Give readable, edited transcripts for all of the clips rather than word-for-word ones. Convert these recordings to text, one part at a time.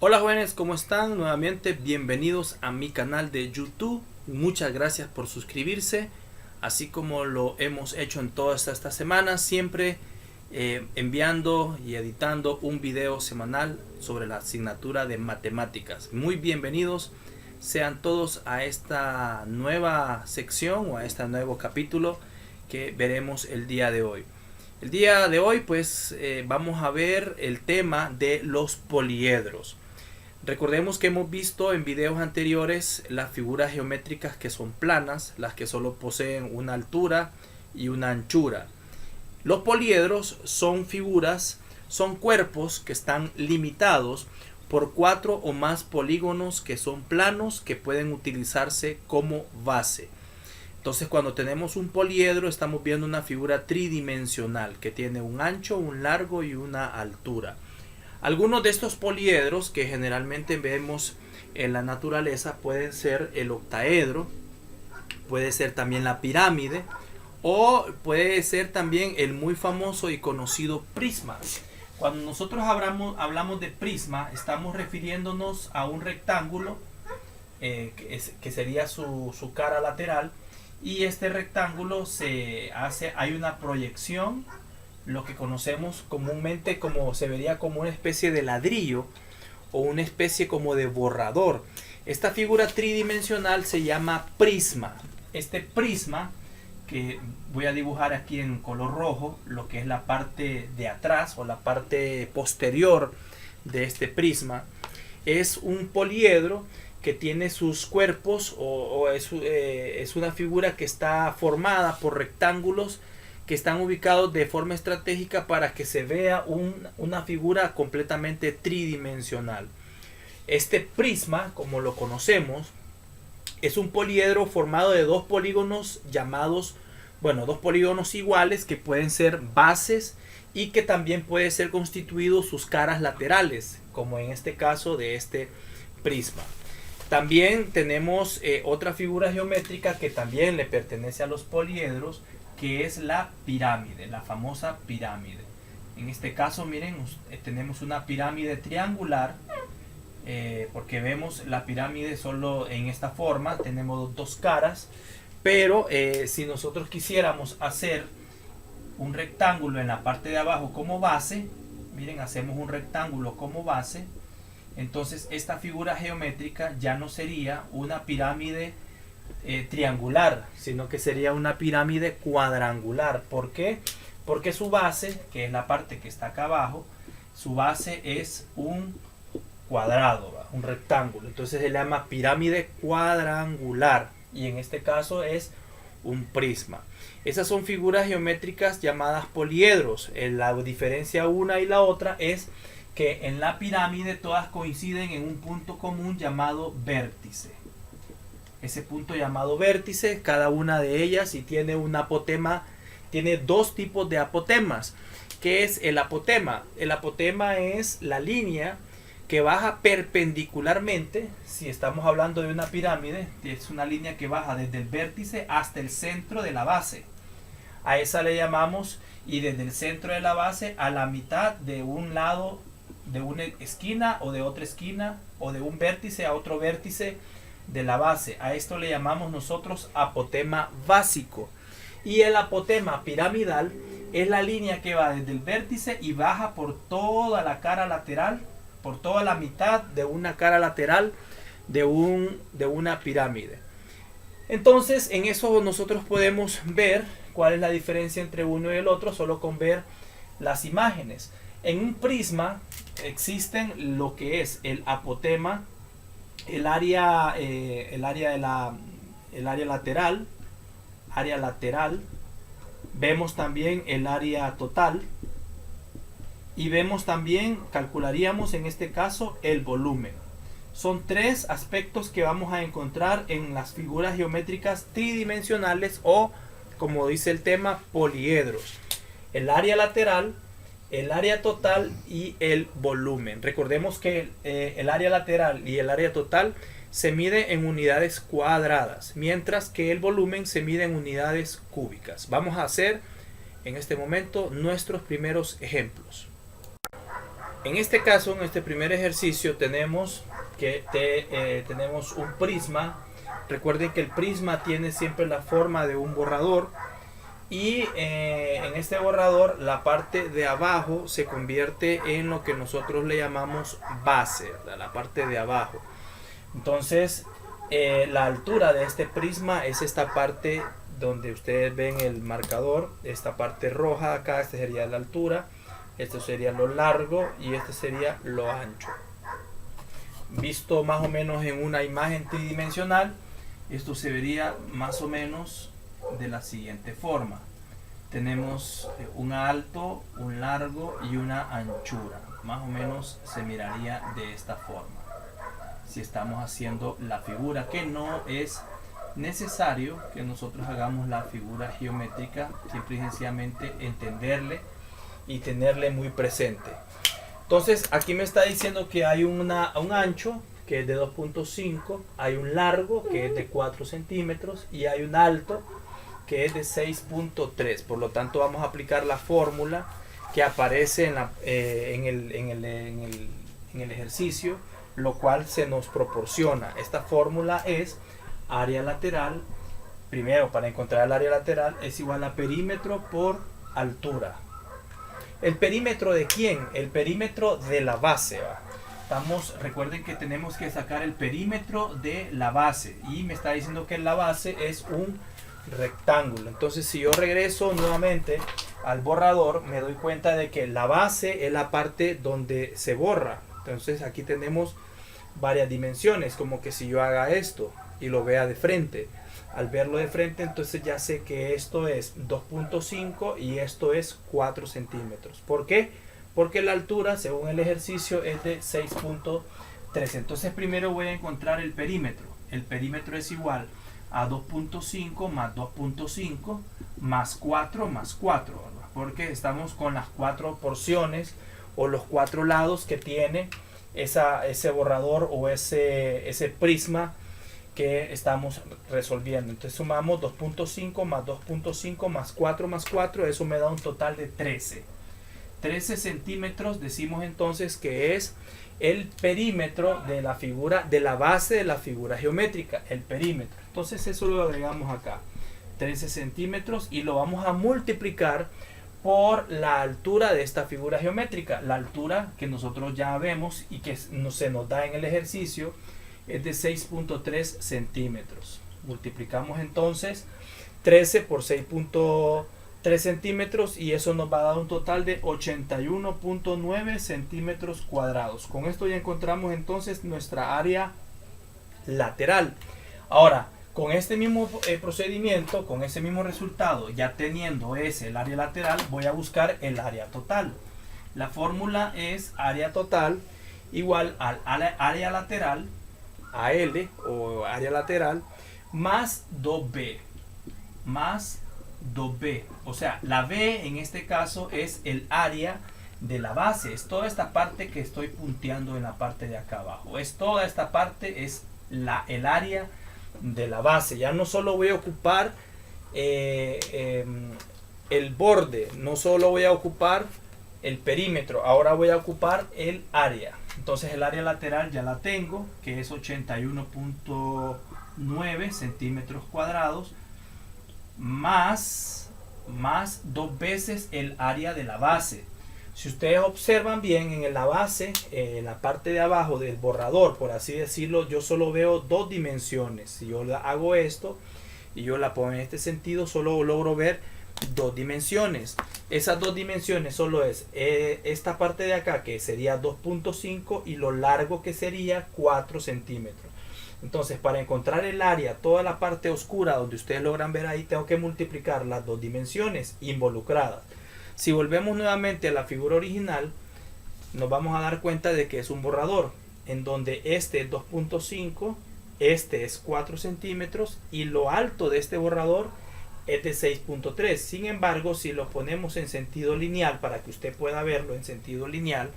Hola jóvenes, ¿cómo están? Nuevamente bienvenidos a mi canal de YouTube. Muchas gracias por suscribirse, así como lo hemos hecho en todas estas semanas, siempre enviando y editando un video semanal sobre la asignatura de matemáticas. Muy bienvenidos sean todos a esta nueva sección o a este nuevo capítulo que veremos el día de hoy. El día de hoy vamos a ver el tema de los poliedros. Recordemos que hemos visto en videos anteriores las figuras geométricas que son planas, las que solo poseen una altura y una anchura. Los poliedros son figuras, son cuerpos que están limitados por 4 o más polígonos que son planos que pueden utilizarse como base. Entonces, cuando tenemos un poliedro estamos viendo una figura tridimensional que tiene un ancho, un largo y una altura. Algunos de estos poliedros que generalmente vemos en la naturaleza pueden ser el octaedro, puede ser también la pirámide o puede ser también el muy famoso y conocido prisma. Cuando nosotros hablamos de prisma, estamos refiriéndonos a un rectángulo que sería su cara lateral, y este rectángulo hay una proyección, lo que conocemos comúnmente se vería como una especie de ladrillo o una especie como de borrador. Esta figura tridimensional se llama prisma. Este prisma, que voy a dibujar aquí en color rojo, lo que es la parte de atrás o la parte posterior de este prisma, es un poliedro que tiene sus cuerpos es una figura que está formada por rectángulos que están ubicados de forma estratégica para que se vea una figura completamente tridimensional. Este prisma, como lo conocemos, es un poliedro formado de dos polígonos dos polígonos iguales que pueden ser bases y que también puede ser constituido sus caras laterales, como en este caso de este prisma. También tenemos otra figura geométrica que también le pertenece a los poliedros, que es la pirámide, la famosa pirámide. En este caso, miren, tenemos una pirámide triangular, porque vemos la pirámide solo en esta forma, tenemos dos caras, pero si nosotros quisiéramos hacer un rectángulo en la parte de abajo como base, miren, hacemos un rectángulo como base, entonces esta figura geométrica ya no sería una pirámide triangular, sino que sería una pirámide cuadrangular. ¿Por qué? Porque su base, que es la parte que está acá abajo, su base es un cuadrado, un rectángulo. Entonces se le llama pirámide cuadrangular y en este caso es un prisma. Esas son figuras geométricas llamadas poliedros. La diferencia una y la otra es que en la pirámide todas coinciden en un punto común llamado vértice. Ese punto llamado vértice, cada una de ellas, y tiene un apotema, tiene dos tipos de apotemas. ¿Qué es el apotema? El apotema es la línea que baja perpendicularmente. Si estamos hablando de una pirámide, es una línea que baja desde el vértice hasta el centro de la base. A esa le llamamos, y desde el centro de la base a la mitad de un lado, de una esquina o de otra esquina, o de un vértice a otro vértice de la base. A esto le llamamos nosotros apotema básico. Y el apotema piramidal es la línea que va desde el vértice y baja por toda la cara lateral, por toda la mitad de una cara lateral de una pirámide. Entonces, en eso nosotros podemos ver cuál es la diferencia entre uno y el otro solo con ver las imágenes. En un prisma existen lo que es el apotema, el área lateral, vemos también el área total y vemos también, calcularíamos en este caso, el volumen. Son tres aspectos que vamos a encontrar en las figuras geométricas tridimensionales o, como dice el tema, poliedros: el área lateral, el área total y el volumen. Recordemos que el área lateral y el área total se mide en unidades cuadradas, mientras que el volumen se mide en unidades cúbicas. Vamos a hacer en este momento nuestros primeros ejemplos. En este caso, en este primer ejercicio, tenemos tenemos un prisma. Recuerden que el prisma tiene siempre la forma de un borrador. Y en este borrador la parte de abajo se convierte en lo que nosotros le llamamos base, la parte de abajo. Entonces la altura de este prisma es esta parte donde ustedes ven el marcador, esta parte roja acá. Esta sería la altura, esto sería lo largo y este sería lo ancho. Visto más o menos en una imagen tridimensional, esto se vería más o menos de la siguiente forma. Tenemos un alto, un largo y una anchura. Más o menos se miraría de esta forma si estamos haciendo la figura, que no es necesario que nosotros hagamos la figura geométrica, simple y sencillamente entenderle y tenerle muy presente. Entonces aquí me está diciendo que hay un ancho que es de 2.5, hay un largo que es de 4 centímetros y hay un alto que es de 6.3. Por lo tanto vamos a aplicar la fórmula que aparece en el ejercicio, lo cual se nos proporciona. Esta fórmula es área lateral. Primero, para encontrar el área lateral es igual a perímetro por altura. ¿El perímetro de quién? El perímetro de la base, ¿va? Recuerden que tenemos que sacar el perímetro de la base y me está diciendo que la base es un rectángulo. Entonces si yo regreso nuevamente al borrador, me doy cuenta de que la base es la parte donde se borra. Entonces aquí tenemos varias dimensiones, como que si yo haga esto y lo vea de frente, al verlo de frente entonces ya sé que esto es 2.5 y esto es 4 centímetros. ¿Por qué? Porque la altura según el ejercicio es de 6.3. Entonces primero voy a encontrar el perímetro. El perímetro es igual a 2.5 más 2.5 más 4 más 4, ¿verdad? Porque estamos con las 4 porciones o los 4 lados que tiene ese borrador o ese prisma que estamos resolviendo. Entonces sumamos 2.5 más 2.5 más 4 más 4, eso me da un total de 13 centímetros. Decimos entonces que es el perímetro de la figura, de la base de la figura geométrica, el perímetro. Entonces eso lo agregamos acá, 13 centímetros, y lo vamos a multiplicar por la altura de esta figura geométrica. La altura que nosotros ya vemos y que se nos da en el ejercicio es de 6.3 centímetros. Multiplicamos entonces 13 por 6.3 centímetros y eso nos va a dar un total de 81.9 centímetros cuadrados. Con esto ya encontramos entonces nuestra área lateral. Ahora, con este mismo procedimiento, con ese mismo resultado, ya teniendo el área lateral, voy a buscar el área total. La fórmula es área total igual al área lateral, AL o área lateral, más 2B. Más 2B. O sea, la B en este caso es el área de la base. Es toda esta parte que estoy punteando en la parte de acá abajo. Es toda esta parte, es el área de la base. Ya no solo voy a ocupar el borde, no solo voy a ocupar el perímetro, ahora voy a ocupar el área. Entonces el área lateral ya la tengo, que es 81.9 centímetros cuadrados más 2 veces el área de la base. Si ustedes observan bien en la base, en la parte de abajo del borrador, por así decirlo, yo solo veo 2 dimensiones. Si yo hago esto y yo la pongo en este sentido, solo logro ver 2 dimensiones. Esas 2 dimensiones solo es esta parte de acá, que sería 2.5, y lo largo, que sería 4 centímetros. Entonces, para encontrar el área, toda la parte oscura donde ustedes logran ver ahí, tengo que multiplicar las 2 dimensiones involucradas. Si volvemos nuevamente a la figura original, nos vamos a dar cuenta de que es un borrador, en donde este es 2.5, este es 4 centímetros y lo alto de este borrador es de 6.3. Sin embargo, si lo ponemos en sentido lineal, para que usted pueda verlo en sentido lineal,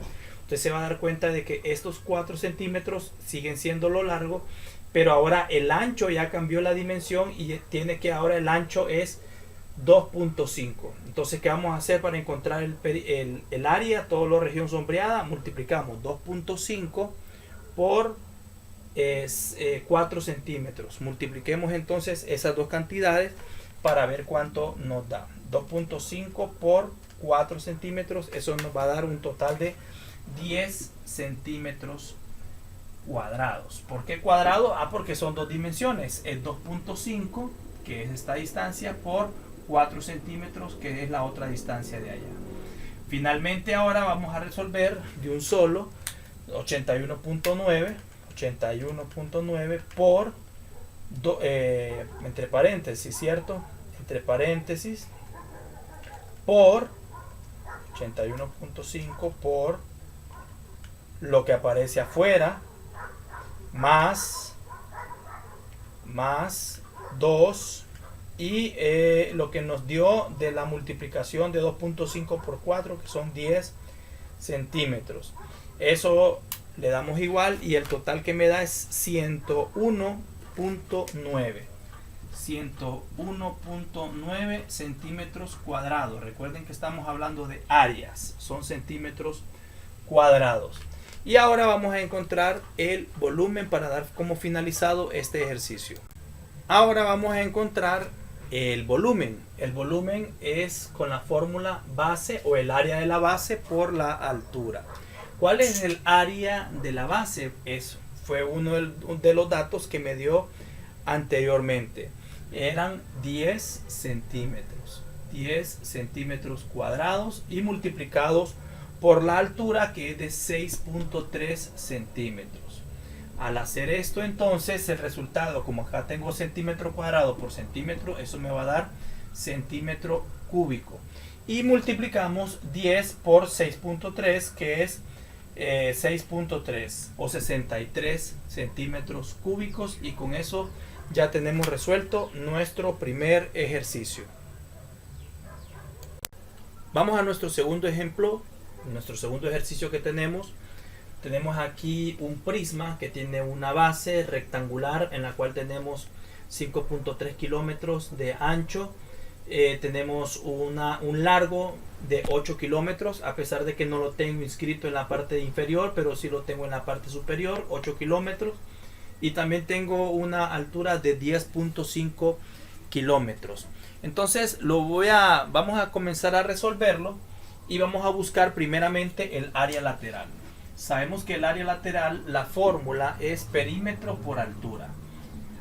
usted se va a dar cuenta de que estos 4 centímetros siguen siendo lo largo, pero ahora el ancho ya cambió la dimensión y tiene que ahora el ancho es 2.5. Entonces, ¿qué vamos a hacer para encontrar el área, toda la región sombreada? Multiplicamos 2.5 por 4 centímetros. Multipliquemos entonces esas dos cantidades para ver cuánto nos da. 2.5 por 4 centímetros, eso nos va a dar un total de 10 centímetros cuadrados. ¿Por qué cuadrado? Porque son dos dimensiones, el 2.5, que es esta distancia, por 4 centímetros, que es la otra distancia de allá. Finalmente ahora vamos a resolver de un solo 81.9 por entre paréntesis, ¿cierto? Entre paréntesis por 81.5 por lo que aparece afuera más 2 y lo que nos dio de la multiplicación de 2.5 por 4, que son 10 centímetros. Eso le damos igual y el total que me da es 101.9. 101.9 centímetros cuadrados. Recuerden que estamos hablando de áreas, son centímetros cuadrados. Y ahora vamos a encontrar el volumen para dar como finalizado este ejercicio. Ahora vamos a encontrar el volumen. El volumen es con la fórmula base o el área de la base por la altura. ¿Cuál es el área de la base? Fue uno de los datos que me dio anteriormente. Eran 10 centímetros. 10 centímetros cuadrados y multiplicados por la altura, que es de 6.3 centímetros. Al hacer esto, entonces el resultado, como acá tengo centímetro cuadrado por centímetro, eso me va a dar centímetro cúbico. Y multiplicamos 10 por 6.3, que es 6.3 o 63 centímetros cúbicos, y con eso ya tenemos resuelto nuestro primer ejercicio. Vamos a nuestro segundo ejemplo, nuestro segundo ejercicio que tenemos. Tenemos aquí un prisma que tiene una base rectangular en la cual tenemos 5.3 kilómetros de ancho. Tenemos un largo de 8 kilómetros, a pesar de que no lo tengo inscrito en la parte inferior, pero sí lo tengo en la parte superior, 8 kilómetros. Y también tengo una altura de 10.5 kilómetros. Entonces vamos a comenzar a resolverlo y vamos a buscar primeramente el área lateral. Sabemos que el área lateral, la fórmula es perímetro por altura.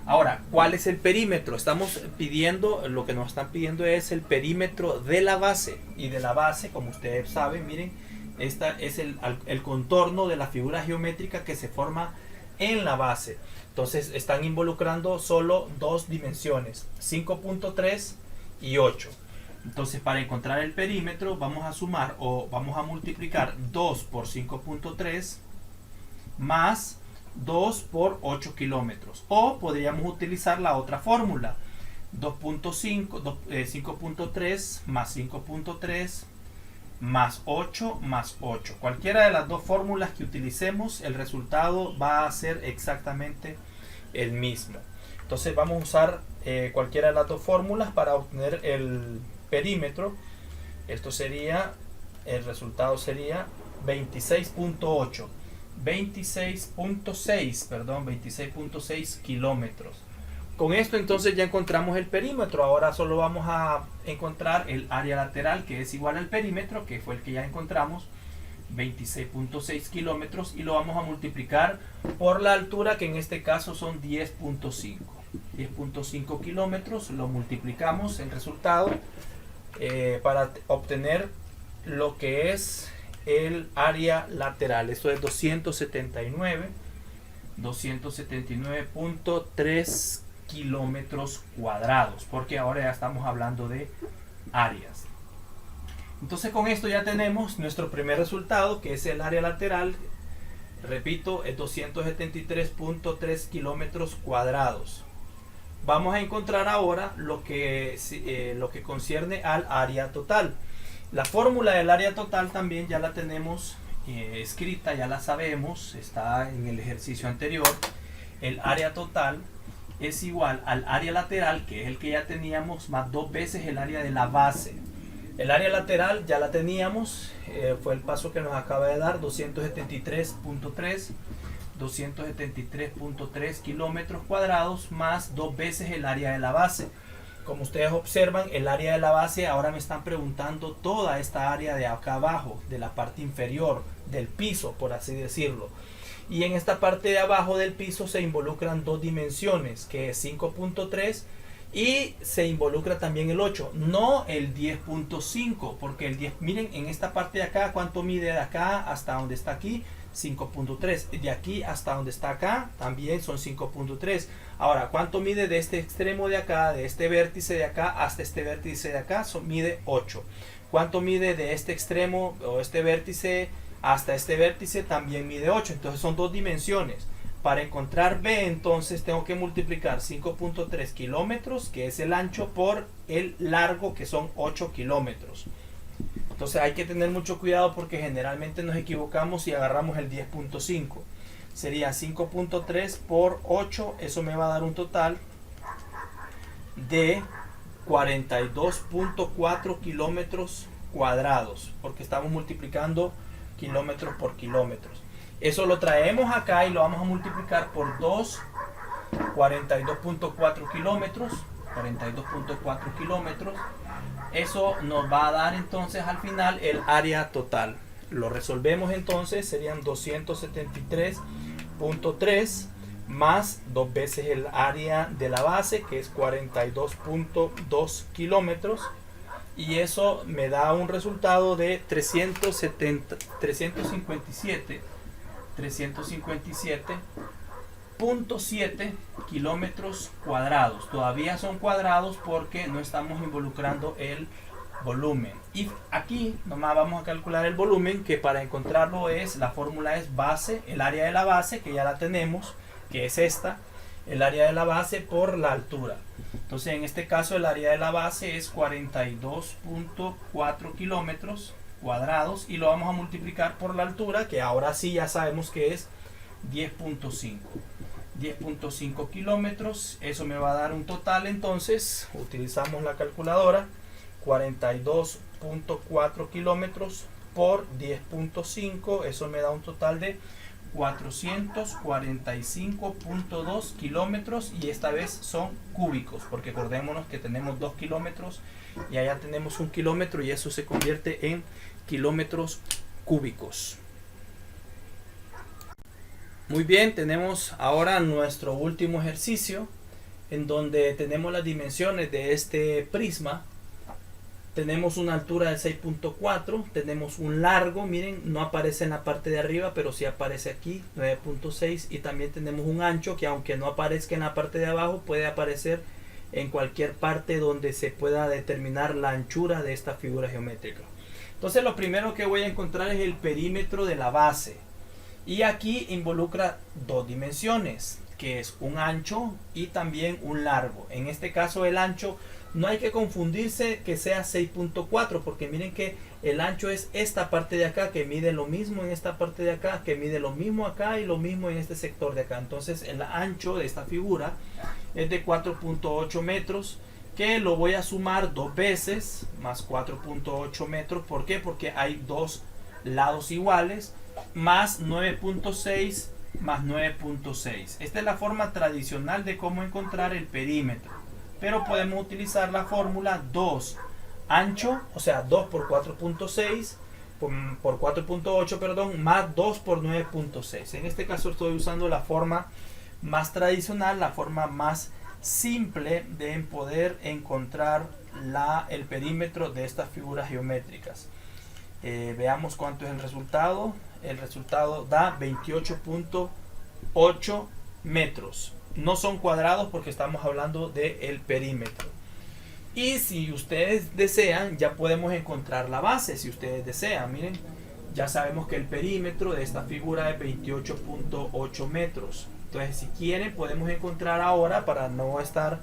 Ahora, ¿cuál es el perímetro? Estamos pidiendo, lo que nos están pidiendo es el perímetro de la base. Y de la base, como ustedes saben, miren, esta es el contorno de la figura geométrica que se forma en la base. Entonces están involucrando solo dos dimensiones, 5.3 y 8. Entonces, para encontrar el perímetro vamos a sumar o vamos a multiplicar 2 por 5.3 más 2 por 8 kilómetros. O podríamos utilizar la otra fórmula, 5.3 más 5.3 más 8 más 8. Cualquiera de las dos fórmulas que utilicemos, el resultado va a ser exactamente el mismo. Entonces vamos a usar cualquiera de las dos fórmulas para obtener el perímetro. Esto sería, el resultado sería 26.6 kilómetros. Con esto entonces ya encontramos el perímetro. Ahora solo vamos a encontrar el área lateral, que es igual al perímetro, que fue el que ya encontramos, 26.6 kilómetros, y lo vamos a multiplicar por la altura, que en este caso son 10.5 kilómetros. Lo multiplicamos, el resultado, para obtener lo que es el área lateral. Esto es 279.3 kilómetros cuadrados, porque ahora ya estamos hablando de áreas. Entonces con esto ya tenemos nuestro primer resultado, que es el área lateral. Repito, es 273.3 kilómetros cuadrados. Vamos a encontrar ahora lo que concierne al área total. La fórmula del área total también ya la tenemos escrita, ya la sabemos, está en el ejercicio anterior. El área total es igual al área lateral, que es el que ya teníamos, más 2 veces el área de la base. El área lateral ya la teníamos, fue el paso que nos acaba de dar, 273.3 kilómetros cuadrados más 2 veces el área de la base. Como ustedes observan, el área de la base, ahora me están preguntando toda esta área de acá abajo, de la parte inferior, del piso, por así decirlo. Y en esta parte de abajo del piso se involucran dos dimensiones, que es 5.3 y se involucra también el 8, no el 10.5, porque el 10, miren en esta parte de acá, ¿cuánto mide de acá hasta donde está aquí? 5.3. De aquí hasta donde está acá también son 5.3. Ahora, ¿cuánto mide de este extremo de acá, de este vértice de acá hasta este vértice de acá? Mide 8. ¿Cuánto mide de este extremo o este vértice hasta este vértice? También mide 8. Entonces son dos dimensiones. Para encontrar B, entonces tengo que multiplicar 5.3 kilómetros, que es el ancho, por el largo, que son 8 kilómetros. Entonces hay que tener mucho cuidado porque generalmente nos equivocamos y agarramos el 10.5. Sería 5.3 por 8, eso me va a dar un total de 42.4 kilómetros cuadrados, porque estamos multiplicando kilómetros por kilómetros. Eso lo traemos acá y lo vamos a multiplicar por 2, 42.4 kilómetros, 42.4 kilómetros. Eso nos va a dar entonces al final el área total. Lo resolvemos entonces, serían 273.3 más 2 veces el área de la base, que es 42.2 kilómetros. Y eso me da un resultado de 357.7 kilómetros cuadrados. Todavía son cuadrados porque no estamos involucrando el volumen. Y aquí nomás vamos a calcular el volumen, que para encontrarlo la fórmula es base, el área de la base, que ya la tenemos, que es esta, el área de la base por la altura. Entonces en este caso el área de la base es 42.4 kilómetros cuadrados y lo vamos a multiplicar por la altura, que ahora sí ya sabemos que es 10.5 kilómetros. Eso me va a dar un total, entonces utilizamos la calculadora, 42.4 kilómetros por 10.5, eso me da un total de 445.2 kilómetros, y esta vez son cúbicos, porque acordémonos que tenemos 2 kilómetros y allá tenemos 1 kilómetro, y eso se convierte en kilómetros cúbicos. Muy bien, tenemos ahora nuestro último ejercicio, en donde tenemos las dimensiones de este prisma. Tenemos una altura de 6.4, tenemos un largo, miren, no aparece en la parte de arriba, pero sí aparece aquí, 9.6, y también tenemos un ancho que, aunque no aparezca en la parte de abajo, puede aparecer en cualquier parte donde se pueda determinar la anchura de esta figura geométrica. Entonces lo primero que voy a encontrar es el perímetro de la base, y aquí involucra dos dimensiones, que es un ancho y también un largo. En este caso el ancho, no hay que confundirse que sea 6.4, porque miren que el ancho es esta parte de acá, que mide lo mismo en esta parte de acá, que mide lo mismo acá y lo mismo en este sector de acá. Entonces el ancho de esta figura es de 4.8 metros, que lo voy a sumar dos veces, más 4.8 metros. ¿Por qué? Porque hay dos lados iguales, más 9.6 más 9.6. Esta es la forma tradicional de cómo encontrar el perímetro, pero podemos utilizar la fórmula 2 ancho, o sea 2 por 4.6 por 4.8, perdón, más 2 por 9.6. En este caso estoy usando la forma más tradicional, la forma más simple de poder encontrar el perímetro de estas figuras geométricas. Veamos cuánto es el resultado. El resultado da 28.8 metros. No son cuadrados porque estamos hablando del perímetro. Y si ustedes desean, ya podemos encontrar la base. Si ustedes desean, miren, ya sabemos que el perímetro de esta figura es 28.8 metros. Entonces, si quieren, podemos encontrar ahora, para no estar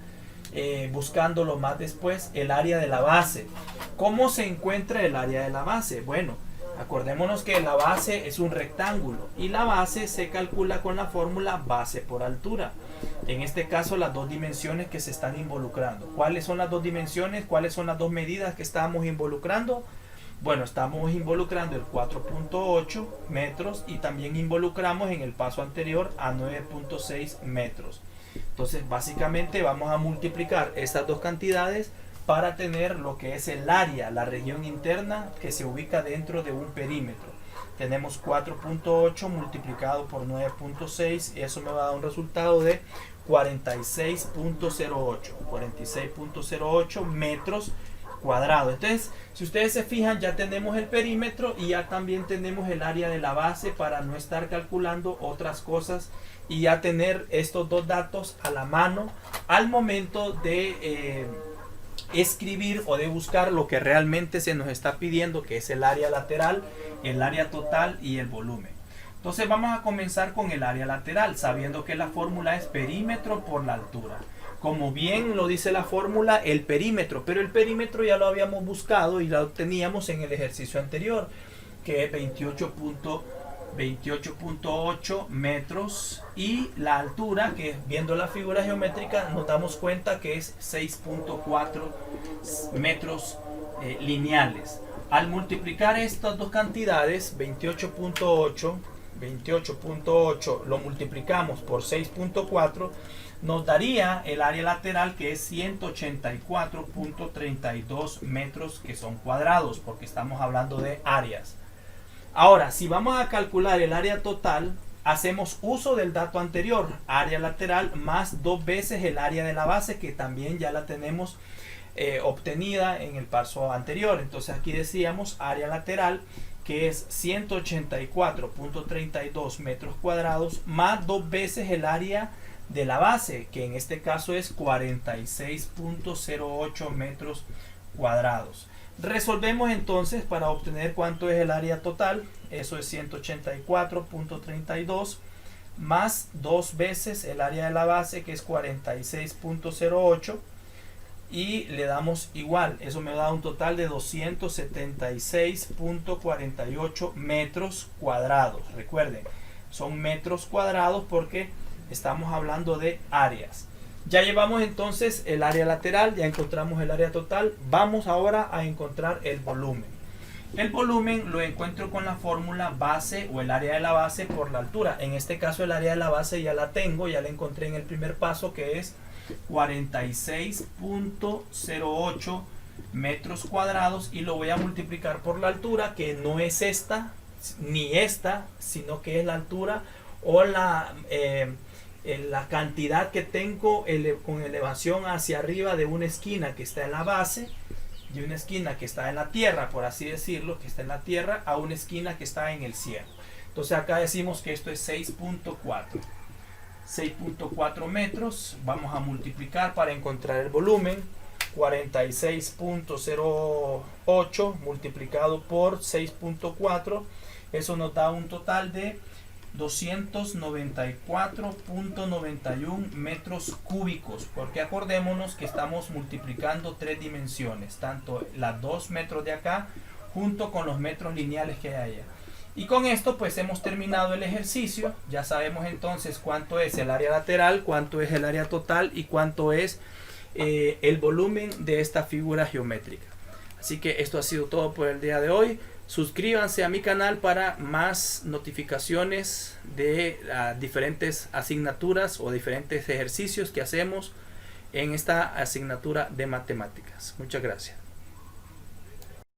buscándolo más después, el área de la base. ¿Cómo se encuentra el área de la base? Bueno, Acordémonos que la base es un rectángulo y la base se calcula con la fórmula base por altura. En este caso, las dos dimensiones que se están involucrando. ¿Cuáles son las dos dimensiones? ¿Cuáles son las dos medidas que estamos involucrando? Bueno, estamos involucrando el 4.8 metros y también involucramos en el paso anterior a 9.6 metros. Entonces, básicamente vamos a multiplicar estas dos cantidades para tener lo que es el área, la región interna que se ubica dentro de un perímetro. Tenemos 4.8 multiplicado por 9.6 y eso me va a dar un resultado de 46.08 metros cuadrados. Entonces, si ustedes se fijan, ya tenemos el perímetro y ya también tenemos el área de la base para no estar calculando otras cosas y ya tener estos dos datos a la mano al momento de escribir o de buscar lo que realmente se nos está pidiendo, que es el área lateral, el área total y el volumen. Entonces vamos a comenzar con el área lateral, sabiendo que la fórmula es perímetro por la altura. Como bien lo dice la fórmula, el perímetro, pero el perímetro ya lo habíamos buscado y lo teníamos en el ejercicio anterior, que es 28.8 metros, y la altura, que viendo la figura geométrica nos damos cuenta que es 6.4 metros lineales. Al multiplicar estas dos cantidades, 28.8 lo multiplicamos por 6.4, nos daría el área lateral, que es 184.32 metros, que son cuadrados, porque estamos hablando de áreas. Ahora, si vamos a calcular el área total, hacemos uso del dato anterior, área lateral más 2 veces el área de la base, que también ya la tenemos obtenida en el paso anterior. Entonces aquí decíamos área lateral, que es 184.32 metros cuadrados, más 2 veces el área de la base, que en este caso es 46.08 metros cuadrados. Resolvemos entonces para obtener cuánto es el área total. Eso es 184.32 más 2 veces el área de la base, que es 46.08, y le damos igual. Eso me da un total de 276.48 metros cuadrados. Recuerden, son metros cuadrados porque estamos hablando de áreas. Ya llevamos entonces el área lateral, ya encontramos el área total. Vamos ahora a encontrar el volumen. El volumen lo encuentro con la fórmula base o el área de la base por la altura. En este caso el área de la base ya la tengo, ya la encontré en el primer paso, que es 46.08 metros cuadrados, y lo voy a multiplicar por la altura, que no es esta ni esta, sino que es la altura o la cantidad que tengo con elevación hacia arriba de una esquina que está en la base, de una esquina que está en la tierra, por así decirlo, que está en la tierra, a una esquina que está en el cielo. Entonces acá decimos que esto es 6.4 metros. Vamos a multiplicar para encontrar el volumen. 46.08 multiplicado por 6.4, eso nos da un total de 294.91 metros cúbicos, porque acordémonos que estamos multiplicando tres dimensiones, tanto las 2 metros de acá junto con los metros lineales que hay allá. Y con esto pues hemos terminado el ejercicio. Ya sabemos entonces cuánto es el área lateral, cuánto es el área total y cuánto es el volumen de esta figura geométrica. Así que esto ha sido todo por el día de hoy. Suscríbanse a mi canal para más notificaciones de diferentes asignaturas o diferentes ejercicios que hacemos en esta asignatura de matemáticas. Muchas gracias.